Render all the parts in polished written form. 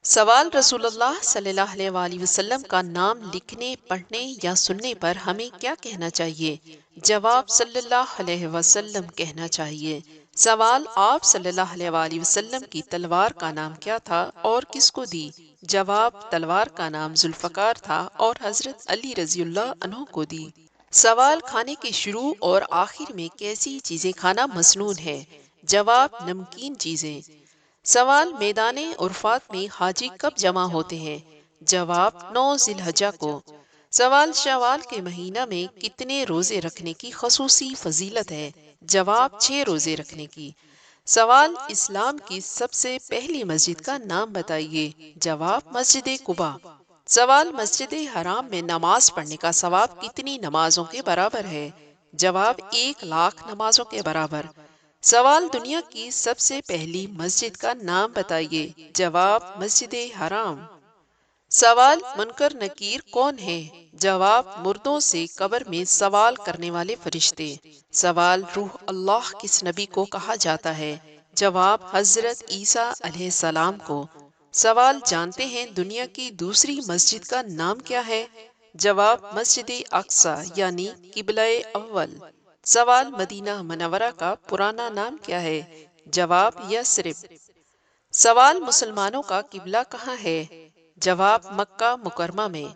سوال: رسول اللہ صلی اللہ علیہ وآلہ وسلم کا نام لکھنے، پڑھنے یا سننے پر ہمیں کیا کہنا چاہیے؟ جواب: صلی اللہ علیہ وسلم کہنا چاہیے۔ سوال: آپ صلی اللہ علیہ وآلہ وسلم کی تلوار کا نام کیا تھا اور کس کو دی؟ جواب: تلوار کا نام ذوالفقار تھا اور حضرت علی رضی اللہ عنہ کو دی۔ سوال: کھانے کے شروع اور آخر میں کیسی چیزیں کھانا مسنون ہے؟ جواب: نمکین چیزیں۔ سوال: میدان عرفات میں حاجی کب جمع ہوتے ہیں؟ جواب: 9 ذی الحجہ کو۔ سوال: شوال کے مہینہ میں کتنے روزے رکھنے کی خصوصی فضیلت ہے؟ جواب: 6 روزے رکھنے کی۔ سوال: اسلام کی سب سے پہلی مسجد کا نام بتائیے۔ جواب: مسجد قباء۔ سوال: مسجد حرام میں نماز پڑھنے کا ثواب کتنی نمازوں کے برابر ہے؟ جواب: 1,00,000 نمازوں کے برابر۔ سوال: دنیا کی سب سے پہلی مسجد کا نام بتائیے۔ جواب: مسجد حرام۔ سوال: منکر نکیر کون ہے؟ جواب: مردوں سے قبر میں سوال کرنے والے فرشتے۔ سوال: روح اللہ کس نبی کو کہا جاتا ہے؟ جواب: حضرت عیسیٰ علیہ السلام کو۔ سوال: جانتے ہیں دنیا کی دوسری مسجد کا نام کیا ہے؟ جواب: مسجد اقصیٰ یعنی قبلہ اول۔ سوال: مدینہ منورہ کا پرانا نام کیا ہے؟ جواب: یثرب۔ سوال: مسلمانوں کا قبلہ کہاں ہے؟ جواب: مکہ مکرمہ میں۔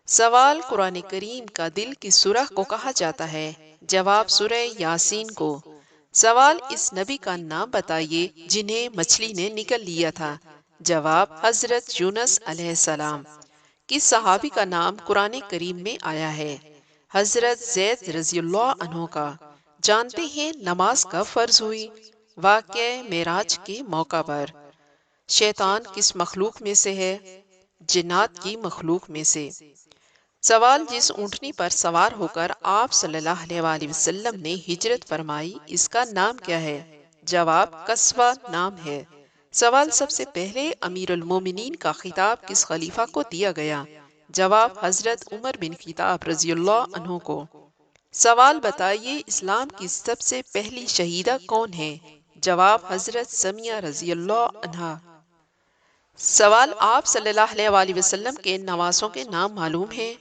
سوال: قرآن کریم کا دل کس سورہ کو کہا جاتا ہے؟ جواب: سورہ یاسین کو۔ سوال: اس نبی کا نام بتائیے جنہیں مچھلی نے نگل لیا تھا۔ جواب: حضرت یونس علیہ السلام۔ کس صحابی کا نام قرآن کریم میں آیا ہے؟ حضرت زید رضی اللہ عنہ کا۔ جانتے ہیں نماز کب فرض ہوئی؟ واقعہ معراج کے موقع پر۔ شیطان کس مخلوق میں سے ہے؟ جنات کی مخلوق میں سے۔ سوال: جس اونٹنی پر سوار ہو کر آپ صلی اللہ علیہ وآلہ وسلم نے ہجرت فرمائی اس کا نام کیا ہے؟ جواب: قصوہ نام ہے۔ سوال: سب سے پہلے امیر المومنین کا خطاب کس خلیفہ کو دیا گیا؟ جواب: حضرت عمر بن خطاب رضی اللہ عنہ کو۔ سوال: بتائیے اسلام کی سب سے پہلی شہیدہ کون ہے؟ جواب: حضرت سمیہ رضی اللہ عنہا۔ سوال: آپ صلی اللہ علیہ وآلہ وسلم کے نواسوں کے نام معلوم ہیں؟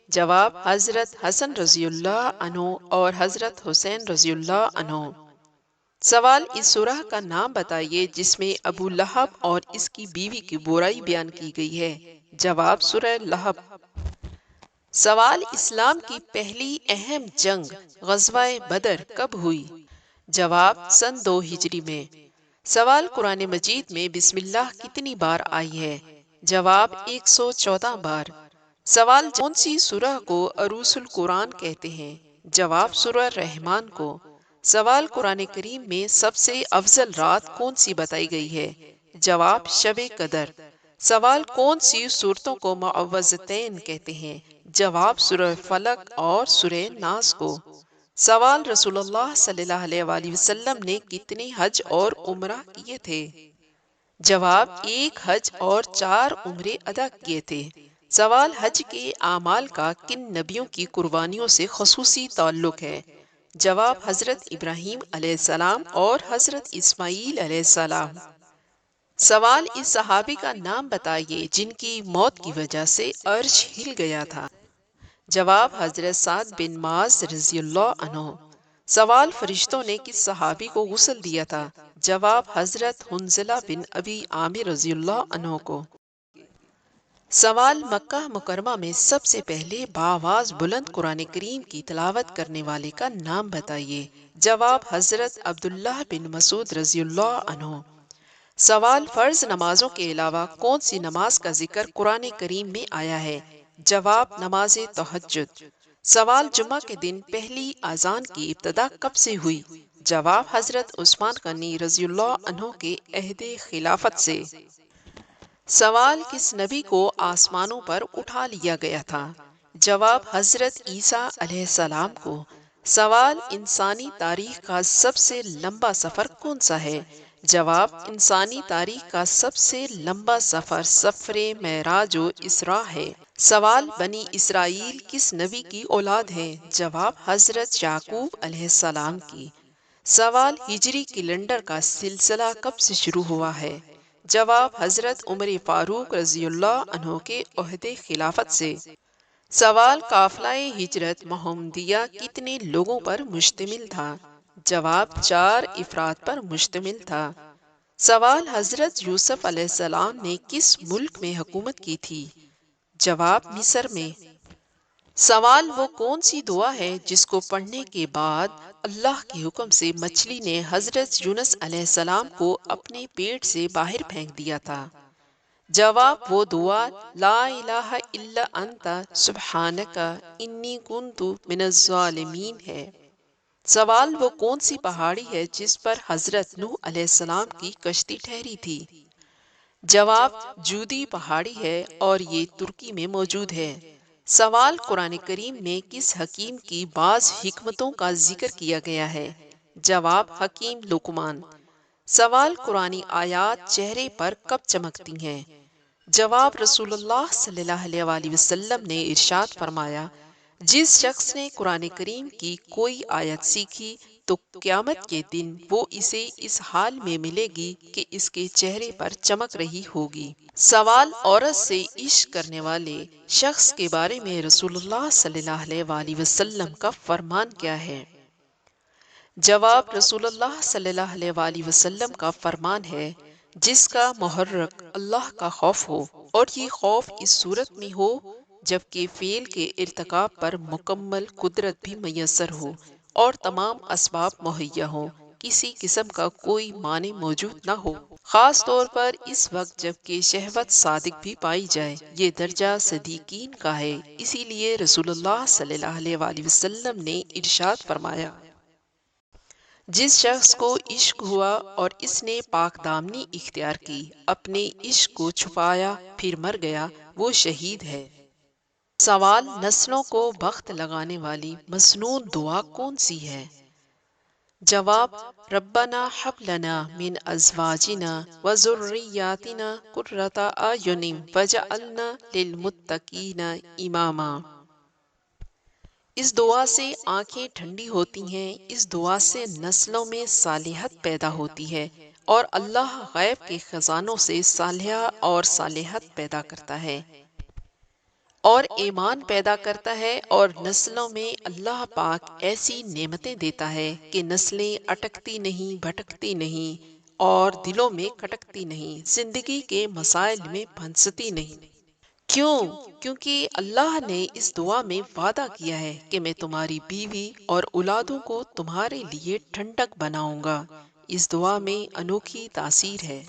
جواب: حضرت حسن رضی اللہ عنہ اور حضرت حسین رضی اللہ عنہ۔ سوال: اس سورہ کا نام بتائیے جس میں ابو لہب اور اس کی بیوی کی برائی بیان کی گئی ہے۔ جواب: سورہ لہب۔ سوال: اسلام کی پہلی اہم جنگ غزوہ بدر کب ہوئی؟ جواب: سن 2 ہجری میں۔ سوال: قرآن مجید میں بسم اللہ کتنی بار آئی ہے؟ جواب: 114 بار۔ سوال: کون سی سورہ کو عروس القرآن کہتے ہیں؟ جواب: سورہ رحمان کو۔ سوال: قرآن کریم میں سب سے افضل رات کون سی بتائی گئی ہے؟ جواب: شب قدر۔ سوال: کون سی سورتوں کو معوذتین کہتے ہیں؟ جواب: سورہ فلق اور سورہ ناس کو۔ سوال: رسول اللہ صلی اللہ علیہ وآلہ وسلم نے کتنے حج اور عمرہ کیے تھے؟ جواب: 1 حج اور 4 عمرے ادا کیے تھے۔ سوال: حج کے اعمال کا کن نبیوں کی قربانیوں سے خصوصی تعلق ہے؟ جواب: حضرت ابراہیم علیہ السلام اور حضرت اسماعیل علیہ السلام۔ سوال: اس صحابی کا نام بتائیے جن کی موت کی وجہ سے عرش ہل گیا تھا۔ جواب: حضرت سعد بن معاذ رضی اللہ عنہ۔ سوال: فرشتوں نے کس صحابی کو غسل دیا تھا؟ جواب: حضرت حنظلہ بن ابی عامر رضی اللہ عنہ کو۔ سوال: مکہ مکرمہ میں سب سے پہلے بآواز بلند قرآن کریم کی تلاوت کرنے والے کا نام بتائیے۔ جواب: حضرت عبداللہ بن مسعود رضی اللہ عنہ۔ سوال: فرض نمازوں کے علاوہ کون سی نماز کا ذکر قرآن کریم میں آیا ہے؟ جواب: نماز تہجد۔ سوال: جمعہ کے دن پہلی اذان کی ابتدا کب سے ہوئی؟ جواب: حضرت عثمان غنی رضی اللہ عنہ کے عہد خلافت سے۔ سوال: کس نبی کو آسمانوں پر اٹھا لیا گیا تھا؟ جواب: حضرت عیسیٰ علیہ السلام کو۔ سوال: انسانی تاریخ کا سب سے لمبا سفر کون سا ہے؟ جواب: انسانی تاریخ کا سب سے لمبا سفر سفر معراج و اسراء ہے۔ سوال: بنی اسرائیل کس نبی کی اولاد ہیں؟ جواب: حضرت یعقوب علیہ السلام کی۔ سوال: ہجری کیلنڈر کا سلسلہ کب سے شروع ہوا ہے؟ جواب حضرت عمر فاروق رضی اللہ عنہ کے عہد خلافت سے۔ سوال قافلہ ہجرت محمدیہ کتنے لوگوں پر مشتمل تھا؟ جواب 4 افراد پر مشتمل تھا۔ سوال حضرت یوسف علیہ السلام نے کس ملک میں حکومت کی تھی؟ جواب مصر میں۔ سوال وہ کون سی دعا ہے جس کو پڑھنے کے بعد اللہ کے حکم سے مچھلی نے حضرت یونس علیہ السلام کو اپنے پیٹ سے باہر پھینک دیا تھا؟ جواب وہ دعا لا الہ الا انت سبحانک انی کنت من الظالمین ہے۔ سوال وہ کون سی پہاڑی ہے جس پر حضرت نوح علیہ السلام کی کشتی ٹھہری تھی؟ جواب جودی پہاڑی ہے اور یہ ترکی میں موجود ہے۔ سوال قرآن کریم میں کس حکیم کی بعض حکمتوں کا ذکر کیا گیا ہے؟ جواب حکیم لقمان۔ سوال قرآنی آیات چہرے پر کب چمکتی ہیں؟ جواب رسول اللہ صلی اللہ علیہ وآلہ وسلم نے ارشاد فرمایا جس شخص نے قرآن کریم کی کوئی آیت سیکھی تو قیامت کے دن وہ اسے اس حال میں ملے گی کہ اس کے چہرے پر چمک رہی ہوگی۔ سوال عورت سے عشق کرنے والے شخص کے بارے میں رسول اللہ صلی اللہ علیہ وآلہ وسلم کا فرمان کیا ہے؟ جواب رسول اللہ صلی اللہ علیہ وآلہ وسلم کا فرمان ہے جس کا محرک اللہ کا خوف ہو، اور یہ خوف اس صورت میں ہو جبکہ فعل کے ارتکاب پر مکمل قدرت بھی میسر ہو اور تمام اسباب مہیا ہوں، کسی قسم کا کوئی مانع موجود نہ ہو، خاص طور پر اس وقت جبکہ شہوت صادق بھی پائی جائے۔ یہ درجہ صدیقین کا ہے، اسی لیے رسول اللہ صلی اللہ علیہ وآلہ وسلم نے ارشاد فرمایا جس شخص کو عشق ہوا اور اس نے پاک دامنی اختیار کی، اپنے عشق کو چھپایا پھر مر گیا، وہ شہید ہے۔ سوال نسلوں کو بخت لگانے والی مسنون دعا کون سی ہے؟ جواب ربنا ہب لنا من ازواجنا وذریاتنا قرۃ اعین واجعلنا للمتقین اماما۔ اس دعا سے آنکھیں ٹھنڈی ہوتی ہیں، اس دعا سے نسلوں میں صالحت پیدا ہوتی ہے، اور اللہ غیب کے خزانوں سے صالحہ اور صالحت پیدا کرتا ہے اور ایمان پیدا کرتا ہے، اور نسلوں میں اللہ پاک ایسی نعمتیں دیتا ہے کہ نسلیں اٹکتی نہیں، بھٹکتی نہیں، اور دلوں میں کھٹکتی نہیں، زندگی کے مسائل میں پھنستی نہیں۔ کیوں؟ کیونکہ اللہ نے اس دعا میں وعدہ کیا ہے کہ میں تمہاری بیوی اور اولادوں کو تمہارے لیے ٹھنڈک بناؤں گا۔ اس دعا میں انوکھی تاثیر ہے۔